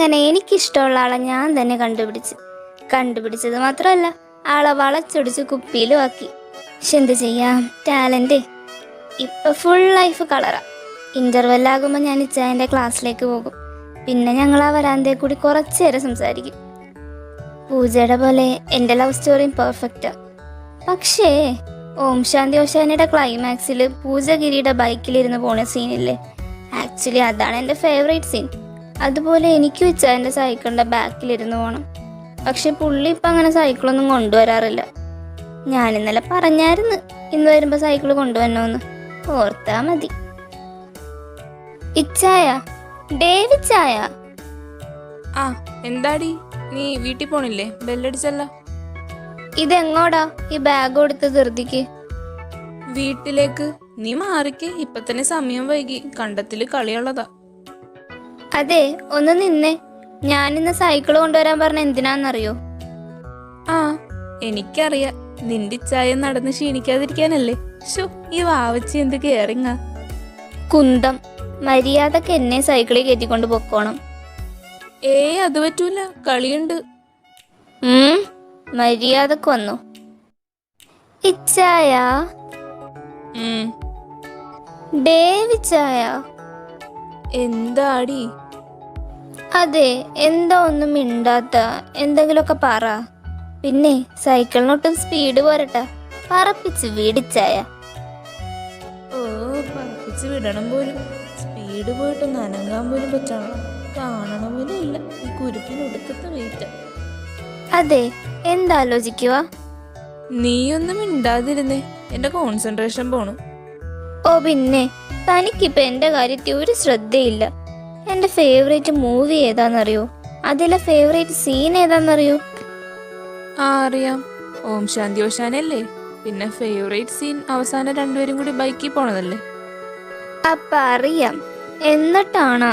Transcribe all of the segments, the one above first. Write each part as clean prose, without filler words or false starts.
അങ്ങനെ എനിക്കിഷ്ടമുള്ള ആളെ ഞാൻ തന്നെ കണ്ടുപിടിച്ചത് മാത്രമല്ല, ആളെ വളച്ചൊടിച്ച് കുപ്പിയിലും ആക്കി. പക്ഷെ എന്ത് ചെയ്യാം, ടാലന്റ്. ഇപ്പൊ ഫുൾ ലൈഫ് കളറാ. ഇന്റർവെല്ലാകുമ്പോൾ ഞാൻ ഇച്ചായൻ്റെ ക്ലാസ്സിലേക്ക് പോകും. പിന്നെ ഞങ്ങൾ ആ വരാന്തയിൽ കൂടി കുറച്ചു നേരം സംസാരിക്കും. പൂജയുടെ പോലെ എൻ്റെ ലവ് സ്റ്റോറിയും പെർഫെക്റ്റാ. പക്ഷേ ഓം ശാന്തി ഓശാനയുടെ ക്ലൈമാക്സിൽ പൂജഗിരിയുടെ ബൈക്കിലിരുന്ന് പോണ സീനില്ലേ, ആക്ച്വലി അതാണ് എൻ്റെ ഫേവറേറ്റ് സീൻ. അതുപോലെ എനിക്കും ഇച്ചായൻ്റെ സൈക്കിളിൻ്റെ ബാക്കിലിരുന്ന് പോകണം. പക്ഷെ പുള്ളി ഇപ്പം അങ്ങനെ സൈക്കിളൊന്നും കൊണ്ടുവരാറില്ല. ഞാൻ ഇന്നലെ പറഞ്ഞായിരുന്നു ഇന്ന് വരുമ്പോൾ സൈക്കിൾ കൊണ്ടുവരണോന്ന്. ഓർത്താ മതി. ഇച്ചായ, ഡേവിച്ചായ. ആ എന്താടി, നീ വീട്ടിൽ പോണില്ലേ? ബെല്ലടിച്ചല്ല. ഇതെങ്ങോടാ ഈ ബാഗ് കൊടുത്ത് ധൃതിക്ക്? വീട്ടിലേക്ക്. നീ മാറിക്ക്, ഇപ്പൊ തന്നെ സമയം വൈകി. കണ്ടത്തില് കളിയുള്ളതാ. അതെ, ഒന്ന് നിന്നേ. ഞാനിന്ന് സൈക്കിൾ കൊണ്ടുവരാൻ പറഞ്ഞ എന്തിനാന്നറിയോ? ആ എനിക്കറിയാം, നിന്റെ ചായ നടന്ന് ക്ഷീണിക്കാതിരിക്കാനല്ലേ. ഷോ, ഈ വാവച്ചി എന്ത് കെയറിങ്ങാ. കുന്തം, മര്യാദക്ക് എന്നെ സൈക്കിളിൽ കയറ്റിക്കൊണ്ട് പൊക്കോണം. അത് പറ്റൂല, കളിയുണ്ട്. മര്യാദക്ക് വന്നു. ഇച്ചായ, ഡേവിച്ചായ. എന്താടി? അതെ, എന്താ ഒന്നും മിണ്ടാത്ത? എന്തെങ്കിലുമൊക്കെ പറ. പിന്നെ സൈക്കിളിനൊട്ടും സ്പീഡ് പോരട്ടെ, പറപ്പിച്ച് വീടിച്ചായ. ഓ, പറപ്പിച്ച് വിടണം പോലും. സ്പീഡ് പോയിട്ട് നനങ്ങാൻ പോലും പറ്റണം. കാണണ പോലും ഇല്ല ഈ കുരുപ്പിനൊടുക്കത്തെ വെയിറ്റ്. അതെ, എന്താലോചിക്കുക? നീയൊന്നും മിണ്ടാതിരുന്നേ, എന്റെ കോൺസെൻട്രേഷൻ പോണു. ഓ പിന്നെ, തനിക്കിപ്പോ എന്റെ കാര്യത്തിൽ ഒരു ശ്രദ്ധയില്ല. എന്റെ ഫേവറേറ്റ് മൂവി ഏതാന്നറിയോ? അതിലെ ഫേവറേറ്റ് സീൻ ഏതാന്നറിയോ? ആ അറിയാം, ഓം ശാന്തി ഓശാനല്ലേ. പിന്നെ ഫേവറേറ്റ് സീൻ അവസാനം രണ്ടുപേരും കൂടി ബൈക്കിൽ പോണതല്ലേ. അപ്പ അറിയാം. എന്നിട്ടാണാ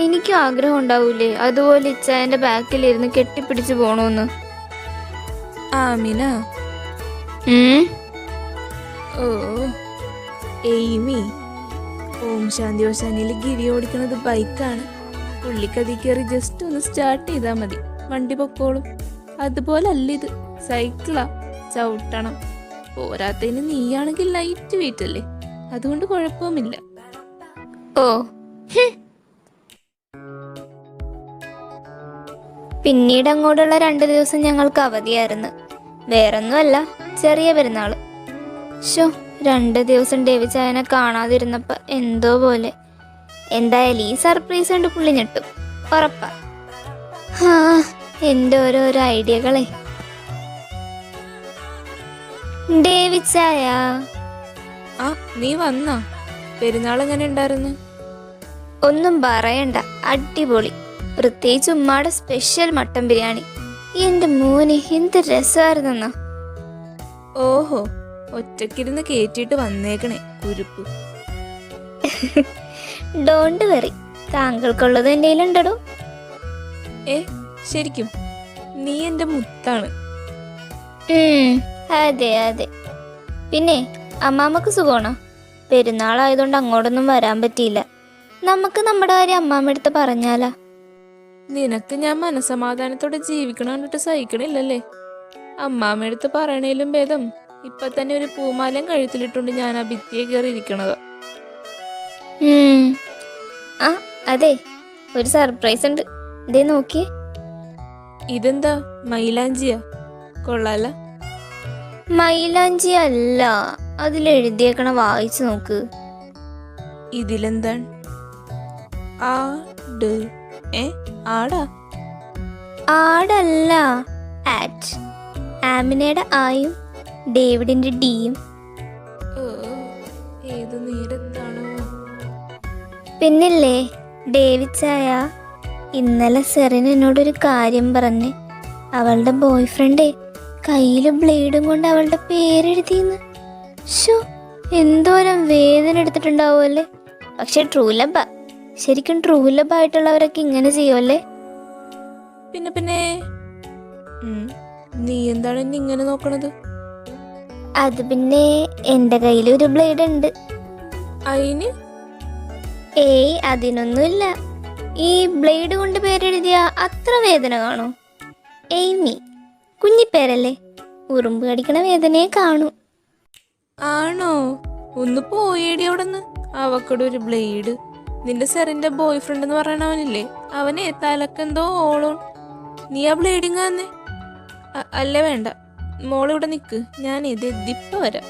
എനിക്കും ആഗ്രഹം ഉണ്ടാവൂലേ അതുപോലെ ഇച്ചായന്റെ ബാക്കിലിരുന്ന് കെട്ടിപ്പിടിച്ചു പോണോന്ന്? ആമിന. ഓ എയ്മി, ഓം ശാന്തി ഓശാനയിൽ ഗിരി ഓടിക്കണത് ബൈക്കാണ്. പുള്ളിക്കതി കയറി ജസ്റ്റ് ഒന്ന് സ്റ്റാർട്ട് ചെയ്താൽ മതി, വണ്ടി പൊക്കോളും. അതുപോലെ അല്ല ഇത്, സൈക്കിളാ, ചവിട്ടണം. പോരാത്തതിന് നീയാണെങ്കിൽ ലൈറ്റ് വെയിറ്റ് അല്ലേ, അതുകൊണ്ട് കുഴപ്പമില്ല. ഓ, പിന്നീട് അങ്ങോട്ടുള്ള 2 ദിവസം ഞങ്ങൾക്ക് അവധിയായിരുന്നു. വേറൊന്നുമല്ല, ചെറിയ പെരുന്നാള്. ഷോ, 2 ദിവസം ഡേവിച്ചായനെ കാണാതിരുന്നപ്പോ എന്തോ പോലെ. എന്തായാലും ഈ സർപ്രൈസ് കൊണ്ട് പുള്ളി ഞെട്ടും, ഉറപ്പാ. എൻ്റെ ഓരോരോ ഐഡിയകളെ. ഡേവിച്ചായ. ആ, നീ വന്നാ? പെരുന്നാൾ എങ്ങനെ ഉണ്ടായിരുന്നു? ഒന്നും പറയണ്ട, അടിപൊളി. പ്രത്യേകിച്ച് ഉമ്മാടെ സ്പെഷ്യൽ മട്ടൻ ബിരിയാണി. എന്റെ മോനെ എന്ത് രസമായിരുന്നെന്നാ. ഓഹോ, ഒറ്റക്കിരുന്ന് കേറ്റിട്ട് വന്നേക്കണേ കുരുപ്പ്. ഡോണ്ട് വെറി, താങ്കൾക്കുള്ളത് എൻ്റെ കയ്യിലുണ്ടോ? ശരിക്കും നീ എന്റെ മുത്താണ്. അതെ അതെ. പിന്നെ അമ്മാമ്മക്ക് സുഖമാണോ? പെരുന്നാളായതുകൊണ്ട് അങ്ങോട്ടൊന്നും വരാൻ പറ്റിയില്ല. നമുക്ക് നമ്മുടെ കാര്യം അമ്മാമ്മ പറഞ്ഞാലാ? നിനക്ക് ഞാൻ മനസമാധാനത്തോടെ ജീവിക്കണം എന്നിട്ട് സഹിക്കണില്ലല്ലേ? അമ്മാമ്മ പറയണേലും ഭേദം ഇപ്പൊ തന്നെ ഒരു പൂമാലയും കഴുത്തിലിട്ടുണ്ട് ഞാൻ ആ ഭിത്തിയെ കയറി ഇരിക്കണത്. ആ അതെ, ഒരു സർപ്രൈസ് ഉണ്ട്. ഇതേ നോക്കിയേ. ഇതെന്താ, മൈലാഞ്ചിയാ? കൊള്ളാല. മൈലാഞ്ചി അല്ല, അതിലെഴുതിയേക്കണ വായിച്ചു നോക്ക്. ഇതിലെന്താണ്? ആട്. ആടാ? ആടല്ല, ആറ്റ്. ആമിനയുടെ ആയും ഡേവിഡിന്റെ ഡിയും. ഏത് നേരത്താണോ? പിന്നില്ലേ ഡേവിച്ചായ, ഇന്നലെ സെറിൻ എന്നോടൊരു കാര്യം പറഞ്ഞ്. അവളുടെ ബോയ് ഫ്രണ്ടേ കയ്യില് ബ്ലേഡും കൊണ്ട് അവളുടെ പേരെഴുതിന്ന്. ഷോ, എന്തോരം വേദന എടുത്തിട്ടുണ്ടാവുമല്ലേ. പക്ഷെ ട്രൂ ലബാ. ശരിക്കും ട്രൂ ലബായിട്ടുള്ളവരൊക്കെ ഇങ്ങനെ ചെയ്യുമല്ലേ? പിന്നെ പിന്നെ നീ എന്താണ് എന്നെ ഇങ്ങനെ നോക്കണത്? അത് പിന്നെ എന്റെ കയ്യിൽ ഒരു ബ്ലേഡ് ഉണ്ട്. അതിന്? ഏയ് അതിനൊന്നുമില്ല. ഈ ബ്ലേഡ് കൊണ്ട് പേരെഴുതിയ അത്ര വേദന കാണോ? എയ്മി, കുഞ്ഞിപ്പേരല്ലേ, ഉറുമ്പ് കടിക്കണ വേദനയെ കാണൂ. ആണോ? ഒന്ന് പോയേടി അവിടെന്ന്. അവക്കടെ ഒരു ബ്ലേഡ്. നിന്റെ സെറിന്റെ ബോയ് ഫ്രണ്ട് എന്ന് പറയണവനില്ലേ, അവനെ തലക്കെന്തോ ഓളോൺ. നീ ആ ബ്ലേഡിങ് തന്നെ അല്ലേ? വേണ്ട മോളിവിടെ നിക്ക്, ഞാൻ ഇത് ദിപ്പ വരാം.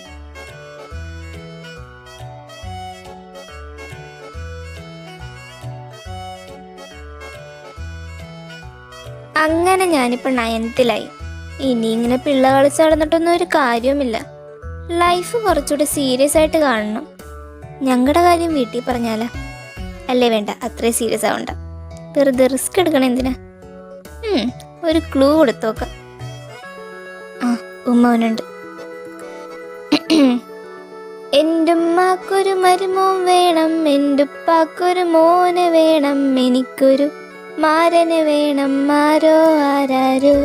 അങ്ങനെ ഞാനിപ്പോൾ 9th-ലായി. ഇനി ഇങ്ങനെ പിള്ള കളിച്ച് നടന്നിട്ടൊന്നും ഒരു കാര്യവുമില്ല. ലൈഫ് കുറച്ചുകൂടി സീരിയസ് ആയിട്ട് കാണണം. ഞങ്ങളുടെ കാര്യം വീട്ടിൽ പറഞ്ഞാലാ? അല്ലേ വേണ്ട, അത്രയും സീരിയസ് ആവണ്ട. വെറുതെ റിസ്ക് എടുക്കണം എന്തിനാ? ഒരു ക്ലൂ കൊടുത്തോക്കാം. ആ, ഉമ്മവനുണ്ട്. എൻ്റെ ഉമ്മാക്കൊരു മരുമോൻ വേണം, എൻ്റെ ഉപ്പാക്കൊരു മോന് വേണം, എനിക്കൊരു മാരന് വേണം, ആരോ ആരാരോ.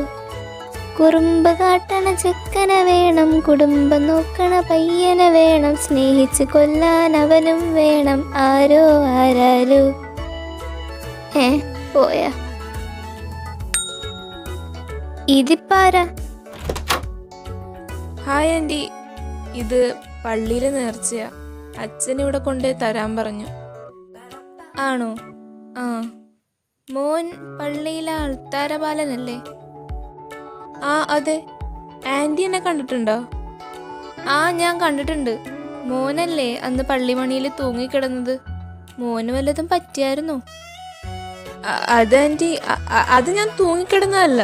കുറുമ്പ് കാട്ടണ ചെക്കന വേണം, കുടുംബം നോക്കണ പയ്യനെ വേണം, സ്നേഹിച്ച് കൊല്ലാൻ അവനും വേണം, ആരോ ആരാരോ. പോയാ? ഇതിപ്പാരാ? ഹായ് ആൻറ്റി, ഇത് പള്ളിയിലെ നേർച്ചയാ. അച്ഛനിവിടെ കൊണ്ടേ തരാൻ പറഞ്ഞു. ആണോ? ആ, മോൻ പള്ളിയിലെ അൾത്താരപാലനല്ലേ? ആ അതെ. ആൻറ്റി എന്നെ കണ്ടിട്ടുണ്ടോ? ആ, ഞാൻ കണ്ടിട്ടുണ്ട്. മോനല്ലേ അന്ന് പള്ളിമണിയിൽ തൂങ്ങിക്കിടന്നത്? മോന് വല്ലതും പറ്റിയായിരുന്നോ? അത് ആൻറ്റി, അത് ഞാൻ തൂങ്ങിക്കിടന്നതല്ല,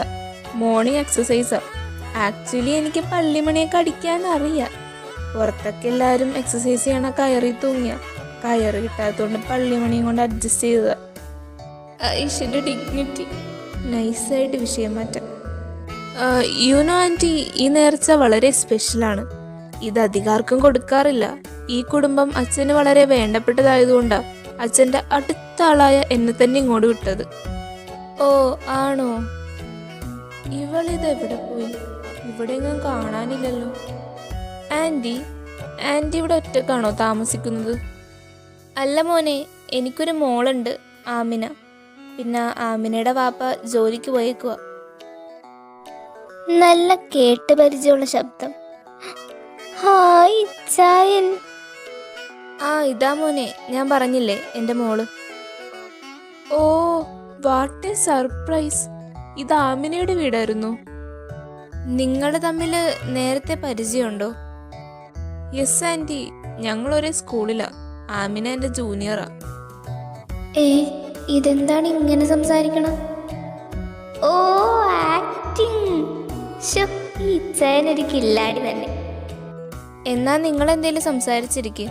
മോർണിംഗ് എക്സസൈസാ. ആക്ച്വലി എനിക്ക് പള്ളിമണിയൊക്കെ അടിക്കാൻ അറിയാം. പുറത്തൊക്കെ എല്ലാവരും എക്സസൈസ് ചെയ്യണ കയറി തൂങ്ങിയ, കയറ് കിട്ടാത്തതുകൊണ്ട് പള്ളിമണിയും കൊണ്ട് അഡ്ജസ്റ്റ് ചെയ്തതാ. ഈശ്വര ഡിഗ്നിറ്റി. നൈസായിട്ട് വിഷയം മാറ്റാം. യുനോ ആൻറ്റി, ഈ നേർച്ച വളരെ സ്പെഷ്യലാണ്. ഇത് അധികാർക്കും കൊടുക്കാറില്ല. ഈ കുടുംബം അച്ഛന് വളരെ വേണ്ടപ്പെട്ടതായതുകൊണ്ടാണ് അച്ഛൻ്റെ അടുത്ത ആളായ എന്നെ തന്നെ ഇങ്ങോട്ട് വിട്ടത്. ഓ, ആണോ? ഇവളിത് എവിടെ പോയി? ഇവിടെ എങ്ങും കാണാനില്ലല്ലോ. ആൻറ്റി ഇവിടെ ഒറ്റക്കാണോ താമസിക്കുന്നത്? അല്ല മോനെ, എനിക്കൊരു മോളുണ്ട്, ആമിന. പിന്നെ ആമിനയുടെ വാപ്പ ജോലിക്ക് പോയേക്കുക. നല്ല കേട്ട് പരിചയമുള്ള ശബ്ദം. ഹായ് ചായൻ. ആ, ഇതാ മോനെ, ഞാൻ പറഞ്ഞില്ലേ എൻ്റെ മോള്. ഓ, വാട്ട് എ സർപ്രൈസ്. ഇത് ആമിനയുടെ വീടായിരുന്നു? നിങ്ങൾ തമ്മിൽ നേരത്തെ പരിചയമുണ്ടോ? യെസ് ആൻറ്റി, ഞങ്ങൾ ഒരേ സ്കൂളിലാ. ആമിന എൻ്റെ ജൂനിയറാ. ഇതെന്താണ് ഇങ്ങനെ സംസാരിക്കണം? ഓ, ആക്ടിങ്. ഈ ചായനൊരു കില്ലാടി തന്നെ. എന്നാ നിങ്ങൾ എന്തേലും സംസാരിച്ചിരിക്കെ,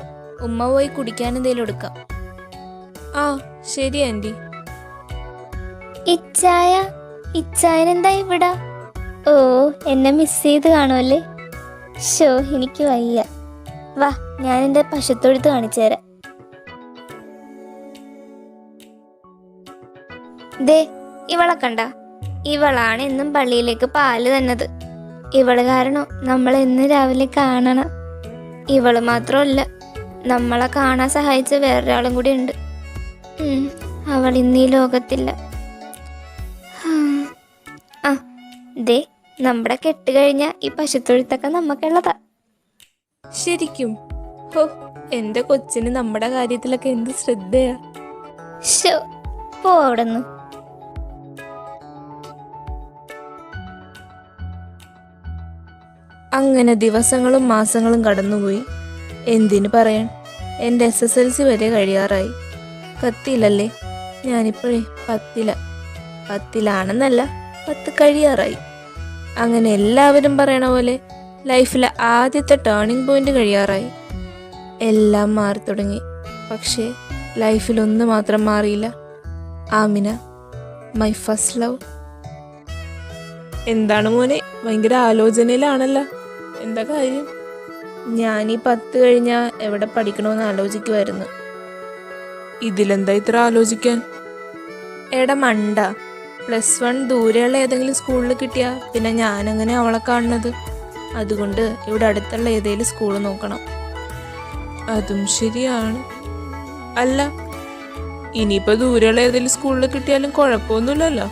ഉമ്മ പോയി കുടിക്കാൻ എന്തേലും എടുക്കാം. ആ ശരി ആൻറ്റി. ഇച്ചായനെന്താ ഇവിടെ? ഓ, എന്നെ മിസ് ചെയ്ത് കാണുമല്ലേ? ഷോ, എനിക്ക് വയ്യ. വാ, ഞാൻ എൻ്റെ പശുത്തൊഴുത്ത് കാണിച്ചു തരാം. ദേ, ഇവളെ കണ്ട? ഇവളാണ് എന്നും പള്ളിയിലേക്ക് പാല് തന്നത്. ഇവള് കാരണം നമ്മളെന്ന് രാവിലെ കാണണം. ഇവള് മാത്രമല്ല, നമ്മളെ കാണാൻ സഹായിച്ച വേറൊരാളും കൂടി ഉണ്ട്. അവൾ ഇന്ന് ഈ ലോകത്തില്ല. ആ, ദേ, നമ്മുടെ കെട്ട് കഴിഞ്ഞ ഈ പശുത്തൊഴുത്തൊക്കെ നമുക്കുള്ളതാ. ശരിക്കും? ഹോ, എൻ്റെ കൊച്ചിന് നമ്മുടെ കാര്യത്തിലൊക്കെ എന്ത് ശ്രദ്ധയാ. ഷോ, പോ അവിടെന്ന്. അങ്ങനെ ദിവസങ്ങളും മാസങ്ങളും കടന്നുപോയി. എന്തിനു പറയാൻ, എൻ്റെ SSLC വരെ കഴിയാറായി. കത്തിയില്ലല്ലേ, ഞാനിപ്പോഴേ 10ലാണെന്നല്ല, 10 കഴിയാറായി. അങ്ങനെ എല്ലാവരും പറയണ പോലെ ലൈഫിലെ ആദ്യത്തെ ടേണിംഗ് പോയിന്റ് കഴിയാറായി. എല്ലാം മാറി തുടങ്ങി. പക്ഷേ ലൈഫിലൊന്ന് മാത്രം മാറിയില്ല. Amina, my first love. എന്താണ് മോനെ, ഭയങ്കര ആലോചനയിലാണല്ലോ. എന്താ കാര്യം? ഞാൻ ഈ 10 കഴിഞ്ഞാൽ എവിടെ പഠിക്കണമെന്ന് ആലോചിക്കുമായിരുന്നു. ഇതിലെന്താ ഇത്ര ആലോചിക്കാൻ? എടാ മണ്ട, +1 ദൂരെയുള്ള ഏതെങ്കിലും സ്കൂളിൽ കിട്ടിയാ പിന്നെ ഞാനെങ്ങനെ അവളെ കാണുന്നത്? അതുകൊണ്ട് ഇവിടെ അടുത്തുള്ള ഏതെങ്കിലും സ്കൂൾ നോക്കണം. അതും ശരിയാണ്. അല്ല, ഇനിയിപ്പോ ദൂരെയുള്ള ഏതെങ്കിലും സ്കൂളിൽ കിട്ടിയാലും കുഴപ്പമൊന്നുമില്ലല്ലോ.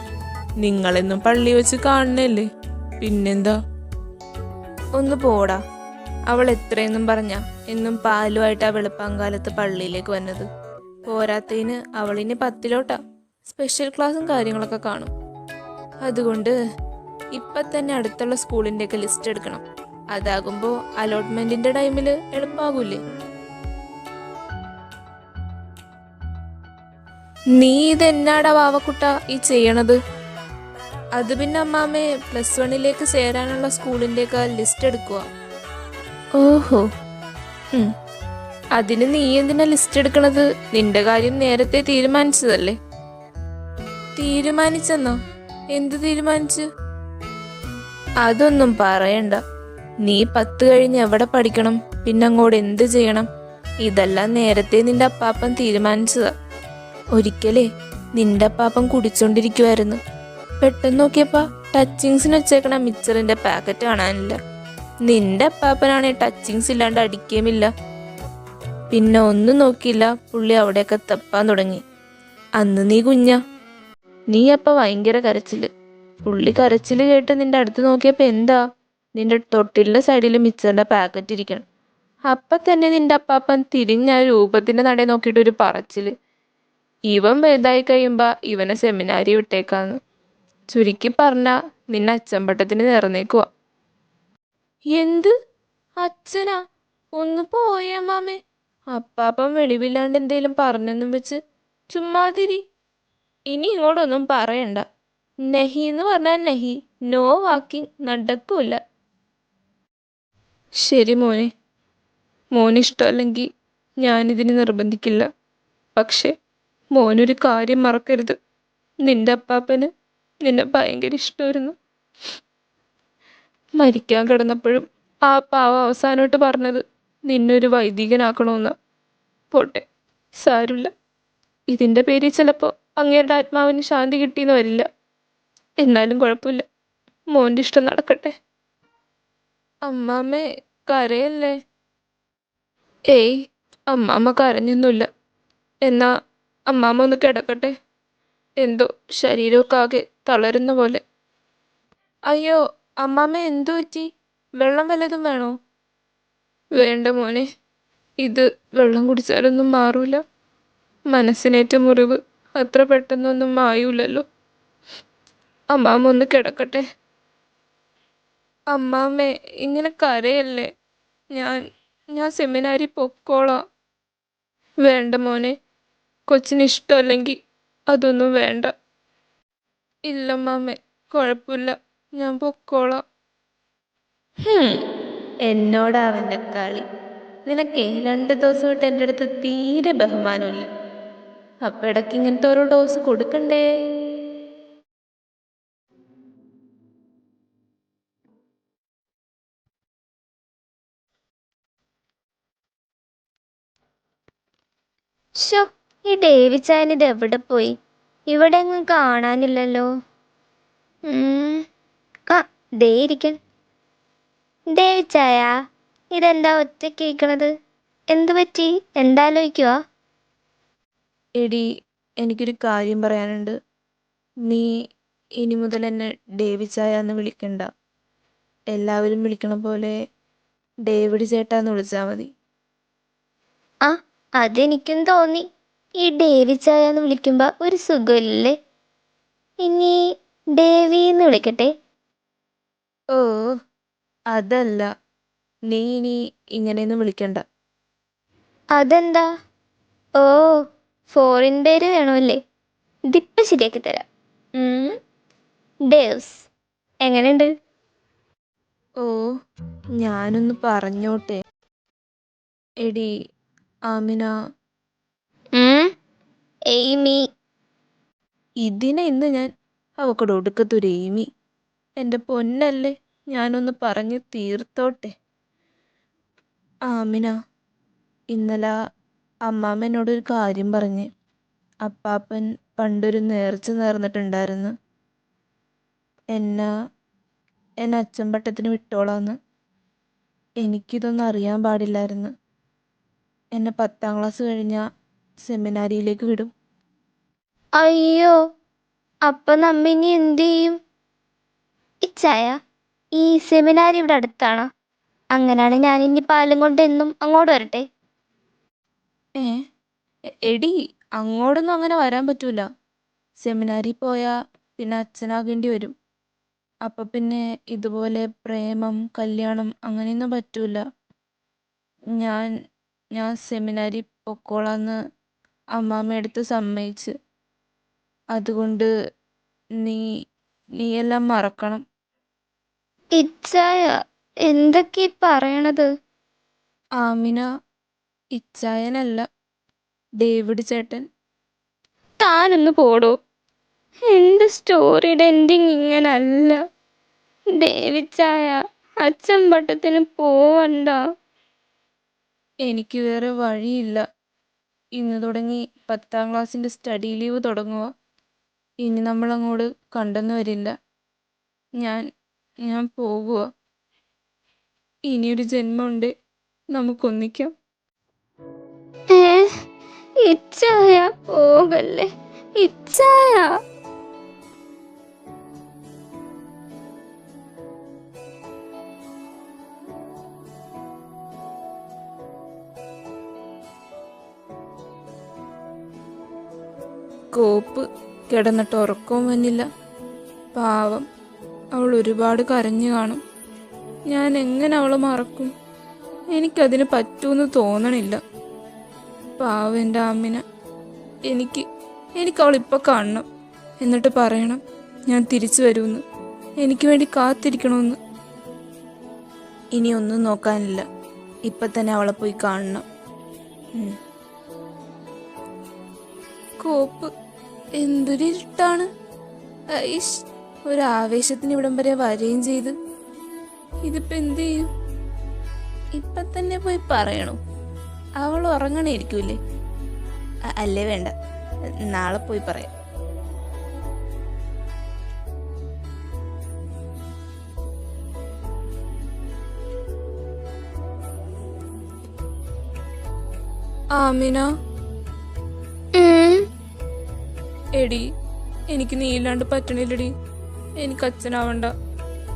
നിങ്ങളെന്നും പള്ളി വെച്ച് കാണണല്ലേ, പിന്നെന്താ. ഒന്ന് പോടാ. അവൾ എത്രയെന്നും പറഞ്ഞ എന്നും പാലുമായിട്ട് ആ വെളുപ്പാങ്കാലത്ത് പള്ളിയിലേക്ക് വന്നത്. പോരാത്തതിന് അവളിനി 10ലോട്ടാ. സ്പെഷ്യൽ ക്ലാസ്സും കാര്യങ്ങളൊക്കെ കാണും. അതുകൊണ്ട് ഇപ്പം തന്നെ അടുത്തുള്ള സ്കൂളിൻ്റെയൊക്കെ ലിസ്റ്റ് എടുക്കണം. അതാകുമ്പോൾ അലോട്ട്മെന്റിന്റെ ടൈമിൽ എളുപ്പമാകൂലേ. നീ ഇതെന്നാടാ വാവക്കുട്ട ഈ ചെയ്യണത്? അത് പിന്നെ അമ്മാമ്മേ, +1 ചേരാനുള്ള സ്കൂളിൻ്റെയൊക്കെ ലിസ്റ്റ് എടുക്കുക. ഓഹോ, അതിന് നീ എന്തിനാ ലിസ്റ്റ് എടുക്കണത്? നിന്റെ കാര്യം നേരത്തെ തീരുമാനിച്ചതല്ലേ. തീരുമാനിച്ചെന്നോ? എന്ത് തീരുമാനിച്ചു? അതൊന്നും പറയണ്ട. നീ 10 കഴിഞ്ഞ് എവിടെ പഠിക്കണം, പിന്നെ അങ്ങോട്ട് എന്ത് ചെയ്യണം, ഇതെല്ലാം നേരത്തെ നിന്റെ അപ്പാപ്പൻ തീരുമാനിച്ചതാ. ഒരിക്കലേ നിന്റെ അപ്പാപ്പൻ കുടിച്ചോണ്ടിരിക്കുവായിരുന്നു. പെട്ടെന്ന് നോക്കിയപ്പാ ടച്ചിങ്സിന് വെച്ചേക്കണ മിച്ചറിന്റെ പാക്കറ്റ് കാണാനില്ല. നിന്റെ അപ്പാപ്പനാണെ ടച്ചിങ്സ് ഇല്ലാണ്ട് അടിക്കുകയുമില്ല. പിന്നെ ഒന്നും നോക്കിയില്ല, പുള്ളി അവിടെയൊക്കെ തപ്പാൻ തുടങ്ങി. അന്ന് നീ കുഞ്ഞാ. നീ അപ്പ ഭയങ്കര കരച്ചില്. പുള്ളി കരച്ചില് കേട്ട് നിന്റെ അടുത്ത് നോക്കിയപ്പോ എന്താ, നിന്റെ തൊട്ടിലിന്റെ സൈഡിൽ മിച്ചറിന്റെ പാക്കറ്റ് ഇരിക്കണം. അപ്പൊ തന്നെ നിന്റെ അപ്പാപ്പൻ തിരിഞ്ഞ രൂപത്തിന്റെ നടയെ നോക്കിയിട്ട് ഒരു പറച്ചില്, ഇവൻ വലുതായി കഴിയുമ്പോ ഇവനെ സെമിനാരി വിട്ടേക്കാന്ന്. ചുരുക്കി പറഞ്ഞ നിന്നെ അച്ചമ്പട്ടത്തിന് നേർന്നേക്കുവാ. എന്ത് അച്ഛനാ? ഒന്ന് പോയേ മാമേ. അപ്പാപ്പൻ വെളിവില്ലാണ്ട് എന്തേലും പറഞ്ഞെന്നും വെച്ച് ചുമ്മാതിരി. ഇനി ഇങ്ങോട്ടൊന്നും പറയണ്ട. നഹി എന്ന് പറഞ്ഞാൽ നഹി, നോ വാക്കിംഗ് നടക്കൂല. ശരി മോനെ, മോനിഷ്ടമല്ലെങ്കിൽ ഞാനിതിന് നിർബന്ധിക്കില്ല. പക്ഷെ മോനൊരു കാര്യം മറക്കരുത്, നിന്റെ അപ്പാപ്പന് നിന്നെ ഭയങ്കര ഇഷ്ടമായിരുന്നു. മരിക്കാൻ കിടന്നപ്പോഴും ആ പാവ അവസാനമായിട്ട് പറഞ്ഞത് നിന്നൊരു വൈദികനാക്കണമെന്നാ. പോട്ടെ, സാരമില്ല. ഇതിന്റെ പേരിൽ ചിലപ്പോൾ അങ്ങേരുടെ ആത്മാവിന് ശാന്തി കിട്ടിയെന്ന് വരില്ല. എന്നാലും കുഴപ്പമില്ല, മോൻ്റെ ഇഷ്ടം നടക്കട്ടെ. അമ്മാമ്മേ, കരയല്ലേ. ഏയ്, അമ്മാമ്മ കരഞ്ഞൊന്നുമില്ല. എന്നാ അമ്മാമ്മ ഒന്ന് കിടക്കട്ടെ. എന്തോ ശരീരമൊക്കെ ആകെ തളരുന്ന പോലെ. അയ്യോ അമ്മാമ്മ, എന്തു പറ്റി? വെള്ളം വല്ലതും വേണോ? വേണ്ട മോനെ, ഇത് വെള്ളം കുടിച്ചാലൊന്നും മാറൂല. മനസ്സിനേറ്റ മുറിവ് അത്ര പെട്ടെന്നൊന്നും മായൂലല്ലോ. അമ്മാമ്മ ഒന്ന് കിടക്കട്ടെ. അമ്മാമ്മേ, ഇങ്ങനെ കരയല്ലേ. ഞാൻ ഞാൻ സെമിനാരി പൊക്കോളാം. വേണ്ട മോനെ, കൊച്ചിന് ഇഷ്ടമല്ലെങ്കിൽ അതൊന്നും വേണ്ട. ഇല്ലമ്മാമ്മേ, കുഴപ്പമില്ല, ഞാൻ പൊക്കോളാം. എന്നോടാ അവൻ്റെ കളി. നിനക്കേ 2 ദിവസമായിട്ട് എൻ്റെ അടുത്ത് തീരെ ബഹുമാനമില്ല. അപ്പം ഇടയ്ക്ക് ഇങ്ങനത്തെ ഓരോ ഡോസ് കൊടുക്കണ്ടേ. ഷോ, ഈ ഡേവിച്ചായൻ ഇത് എവിടെ പോയി? ഇവിടെ എങ്ങും കാണാനില്ലല്ലോ. ആ, ദേ ഇരിക്കൻ. ഡേവിച്ചായ, ഇതെന്താ ഒറ്റയ്ക്ക് ഇരിക്കണത്? എന്തു പറ്റി? എന്താലോചിക്കുവാ? എടി, എനിക്കൊരു കാര്യം പറയാനുണ്ട്. നീ ഇനി മുതൽ എന്നെ ഡേവിച്ചായ എന്ന് വിളിക്കണ്ട. എല്ലാവരും വിളിക്കണ പോലെ ഡേവിഡ് ചേട്ടാന്ന് വിളിച്ചാൽ മതി. ആ, അതെനിക്കും തോന്നി. ഈ ഡേവിച്ചായ എന്ന് വിളിക്കുമ്പോൾ ഒരു സുഖമില്ലേ. ഇനി ഡേവിന്ന് വിളിക്കട്ടെ? ഓ, അതല്ല. നീ ഇനി ഇങ്ങനെയൊന്നും വിളിക്കണ്ട. അതെന്താ? ഓ, ഫോറിൻ പേര് വേണമല്ലേ? ഇതിപ്പം ശരിയാക്കി തരാം. ഡേവ്സ് എങ്ങനെയുണ്ട്? ഓ, ഞാനൊന്ന് പറഞ്ഞോട്ടെ. എടി ആമിന. എയ്മി. ഇതിനെ ഇന്ന് ഞാൻ അവക്കടെ ഒടുക്കത്തൊരു എയ്മി. എൻ്റെ പൊന്നല്ലേ, ഞാനൊന്ന് പറഞ്ഞ് തീർത്തോട്ടെ. ആമിന, ഇന്നലെ അമ്മാമ്മ എന്നോടൊരു കാര്യം പറഞ്ഞ്. അപ്പാപ്പൻ പണ്ടൊരു നേർച്ച നേർന്നിട്ടുണ്ടായിരുന്നു, എന്നെ അച്ചമ്പട്ടത്തിന് വിട്ടോളാന്ന്. എനിക്കിതൊന്നും അറിയാൻ പാടില്ലായിരുന്നു. എന്നെ 10ാം ക്ലാസ് കഴിഞ്ഞാൽ സെമിനാരിയിലേക്ക് വിടും. അയ്യോ, അപ്പൊ നമ്മ ഇനി എന്ത് ചെയ്യും? ഇച്ചായ, ഈ സെമിനാർ ഇവിടെ അടുത്താണോ? അങ്ങനെയാണ് ഞാൻ ഇനി പാലും കൊണ്ട് എന്നും അങ്ങോട്ട് വരട്ടെ? ഏ എടി, അങ്ങോട്ടൊന്നും അങ്ങനെ വരാൻ പറ്റൂല. സെമിനാരിൽ പോയാ പിന്നെ അച്ഛനാകേണ്ടി വരും. അപ്പൊ പിന്നെ ഇതുപോലെ പ്രേമം, കല്യാണം അങ്ങനെയൊന്നും പറ്റൂല. ഞാൻ ഞാൻ സെമിനാരി പൊക്കോളാന്ന് അമ്മാമ്മയടുത്ത് സമ്മതിച്ച്. അതുകൊണ്ട് നീ നീയെല്ലാം മറക്കണം. ഇച്ചായ, എന്തൊക്കെ പറയണത്? ആമിന ഇച്ചായനല്ല, ഡേവിഡ് ചേട്ടൻ. താനൊന്ന് പോടോ. എന്റെ സ്റ്റോറിയുടെ എൻഡിങ് ഇങ്ങനല്ല. ദേവിച്ചായ, അച്ഛൻ പട്ടത്തിന് പോവണ്ട. എനിക്ക് വേറെ വഴിയില്ല. ഇന്ന് തുടങ്ങി 10ാം ക്ലാസ്സിൻ്റെ സ്റ്റഡി ലീവ് തുടങ്ങുക. ഇനി നമ്മളങ്ങോട്ട് കണ്ടെന്ന് വരില്ല. ഞാൻ പോകുക. ഇനിയൊരു ജന്മമുണ്ട്, നമുക്കൊന്നിക്കാം. ഏ, ഇച്ചായ പോകല്ലേ ഇച്ചായ. കോപ്പ് കിടന്നിട്ട് ഉറക്കവും വന്നില്ല. പാവം, അവൾ ഒരുപാട് കരഞ്ഞു കാണും. ഞാൻ എങ്ങനെ അവളെ മറക്കും? എനിക്കതിന് പറ്റൂന്ന് തോന്നണില്ല. പാവം എൻ്റെ ആമിന. എനിക്ക് അവളിപ്പോൾ കാണണം. എന്നിട്ട് പറയണം ഞാൻ തിരിച്ചു വരുമെന്ന്, എനിക്ക് വേണ്ടി കാത്തിരിക്കണമെന്ന്. ഇനി ഒന്നും നോക്കാനില്ല, ഇപ്പം തന്നെ അവളെ പോയി കാണണം. കോപ്പ് എന്തൊരു ഇരുട്ടാണ്. ഐഷ്, ഒരാവേശത്തിന് ഇവിടം വരെ വരികയും ചെയ്ത്. ഇതിപ്പോൾ എന്ത് ചെയ്യും? ഇപ്പം തന്നെ പോയി പറയണോ? അവൾ ഉറങ്ങണേയിരിക്കൂലേ? അല്ലേ, വേണ്ട, നാളെ പോയി പറയാം. ആമിന, എടി, എനിക്ക് നീ ഇല്ലാണ്ട് പറ്റണില്ലടി. എനിക്ക് അച്ഛനാവണ്ട.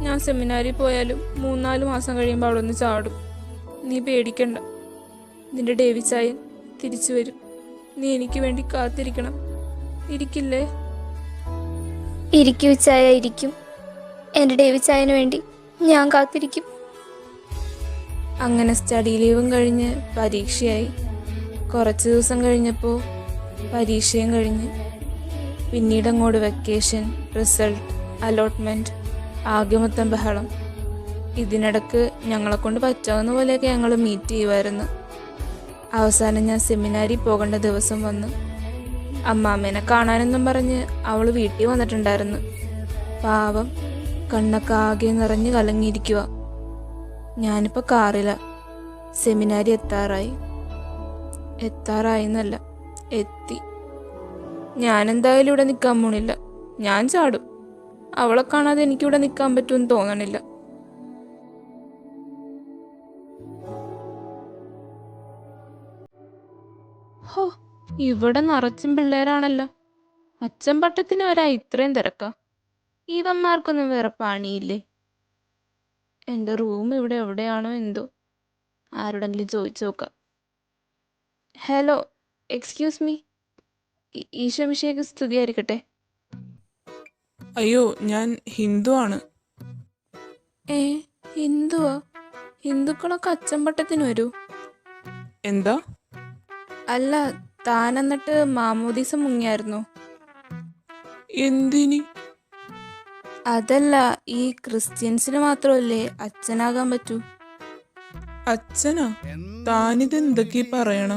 ഞാൻ സെമിനാരിൽ പോയാലും 3-4 മാസം കഴിയുമ്പോൾ അവിടെ ഒന്ന് ചാടും. നീ പേടിക്കണ്ട. നിന്റെ ഡേവിച്ചായൻ തിരിച്ചു വരും. നീ എനിക്ക് വേണ്ടി കാത്തിരിക്കണം. ഇരിക്കില്ലേ? ഇരിക്കും ഇച്ചായ, ഇരിക്കും. എൻ്റെ ഡേവിച്ചായന് വേണ്ടി ഞാൻ കാത്തിരിക്കും. അങ്ങനെ സ്റ്റഡി ലീവും കഴിഞ്ഞ് പരീക്ഷയായി. കുറച്ച് ദിവസം കഴിഞ്ഞപ്പോൾ പരീക്ഷയും കഴിഞ്ഞ്. പിന്നീട് അങ്ങോട്ട് വെക്കേഷൻ, റിസൾട്ട്, അലോട്ട്മെൻറ്റ്, ആകെ മൊത്തം ബഹളം. ഇതിനിടക്ക് ഞങ്ങളെ കൊണ്ട് പറ്റാവുന്ന പോലെയൊക്കെ ഞങ്ങൾ മീറ്റ് ചെയ്യുമായിരുന്നു. അവസാനം ഞാൻ സെമിനാരിൽ പോകേണ്ട ദിവസം വന്നു. അമ്മാമ്മേനെ കാണാനെന്നും പറഞ്ഞ് അവൾ വീട്ടിൽ വന്നിട്ടുണ്ടായിരുന്നു. പാവം, കണ്ണൊക്കെ ആകെ നിറഞ്ഞ് കലങ്ങിയിരിക്കുക. ഞാനിപ്പോൾ കാറില. സെമിനാരി എത്താറായിന്നല്ല, എത്തി. ഞാനെന്തായാലും ഇവിടെ നിൽക്കാൻ പോണില്ല. ഞാൻ ചാടും. അവളെ കാണാതെ എനിക്കിവിടെ നിൽക്കാൻ പറ്റുമെന്ന് തോന്നണില്ല. ഹോ, ഇവിടെ നിറച്ചും പിള്ളേരാണല്ലോ. അച്ഛൻ പട്ടത്തിന് വരാ ഇത്രയും തിരക്കാ? ഇവന്മാർക്കൊന്നും വേറെ പണിയില്ലേ? എൻ്റെ റൂം ഇവിടെ എവിടെയാണോ എന്തോ. ആരോടെങ്കിലും ചോദിച്ചു നോക്കാം. Hello, excuse me. ഈശോമിശിഹായ്ക്ക് സ്തുതിയായിരിക്കട്ടെ. അയ്യോ, ഞാൻ ഹിന്ദു ആണ്. ഹിന്ദുവാ? ഹിന്ദുക്കളൊക്കെ അച്ഛൻ പട്ടത്തിന് വരൂ? എന്താ? അല്ല, താൻ എന്നിട്ട് മാമോദീസ മുങ്ങിയായിരുന്നോ? എന്തിനി? അതല്ല, ഈ ക്രിസ്ത്യൻസിന് മാത്രമല്ലേ അച്ഛനാകാൻ പറ്റൂ? അച്ഛനാ? താനിത് എന്തൊക്കെ പറയണ?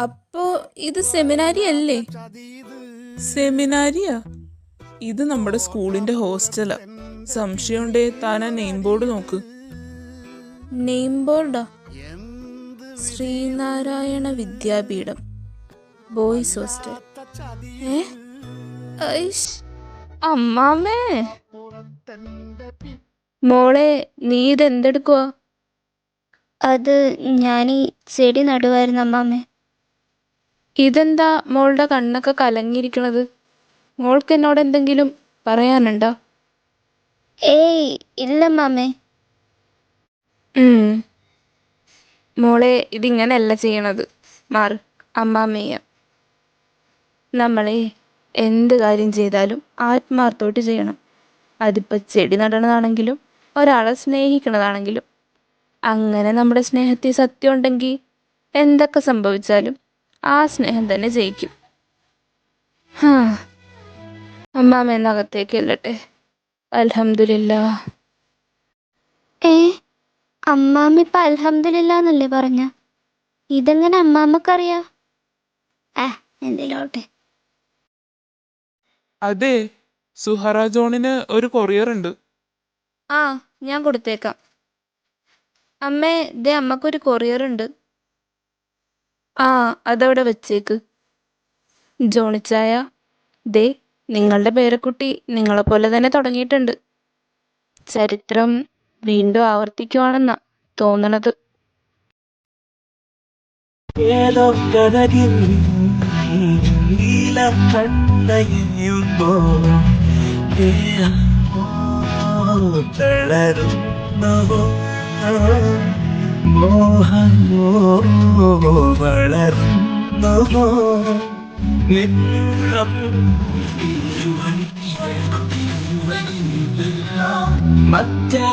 അപ്പോ ഇത് സെമിനാരി അല്ലേ? സെമിനാരിയാ? ഇത് നമ്മുടെ സ്കൂളിന്റെ ഹോസ്റ്റലാ. സംശയമുണ്ടേ താൻ ആ നെയിം ബോർഡ് നോക്ക്. നെയിം ബോർഡാ? ശ്രീനാരായണ വിദ്യാപീഠം, ബോയ്സ് ഹോസ്റ്റൽ. ഐഷ്, അമ്മാമ്മേ. മോളെ, നീ ഇതെന്തെടുക്കുവാ? അത് ഞാൻ ഈ ചെടി നടുവായിരുന്നു അമ്മാമ്മേ. ഇതെന്താ മോളുടെ കണ്ണൊക്കെ കലങ്ങിയിരിക്കണത്? മോൾക്ക് എന്നോട് എന്തെങ്കിലും പറയാനുണ്ടോ? ഏയ് ഇല്ല മാമേ. മോളെ, ഇതിങ്ങനെയല്ല ചെയ്യണത്. മാറ്, അമ്മാമ്മയ്യ. നമ്മളെ എന്ത് കാര്യം ചെയ്താലും ആത്മാർത്ഥമായിട്ട് ചെയ്യണം. അതിപ്പോൾ ചെടി നടണതാണെങ്കിലും ഒരാളെ സ്നേഹിക്കണതാണെങ്കിലും. അങ്ങനെ നമ്മുടെ സ്നേഹത്തിൽ സത്യം ഉണ്ടെങ്കിൽ എന്തൊക്കെ സംഭവിച്ചാലും ആ സ്നേഹം തന്നെ ജയിക്കും. അമ്മാമ്മ എന്നകത്തേക്ക് അല്ലട്ടെ. അൽഹംദുലില്ലാ. അമ്മാമ്മ ഇപ്പൊ അൽഹംദുലില്ലാന്നല്ലേ പറഞ്ഞ? ഇതെങ്ങനെ അമ്മാമ്മക്കറിയാ? എന്തേലോട്ടെ. അതെ, സുഹറ ജോണിന് ഒരു കൊറിയർ ഉണ്ട്. ഞാൻ കൊടുത്തേക്കാം. അമ്മേ, ദേ അമ്മക്കൊരു കൊറിയർ ഉണ്ട്. അതവിടെ വെച്ചേക്ക്. ജോണിച്ചായ, ദേ നിങ്ങളുടെ പേരക്കുട്ടി നിങ്ങളെപ്പോലെ തന്നെ തുടങ്ങിയിട്ടുണ്ട്. ചരിത്രം വീണ്ടും ആവർത്തിക്കുവാണെന്നാ തോന്നണത്. ഏതോ കഥകിൽ നീലം കണ്ണയുമ്പോ തളരുന്നോ മോഹമോ വളർന്നോ നിന്നം മറ്റേ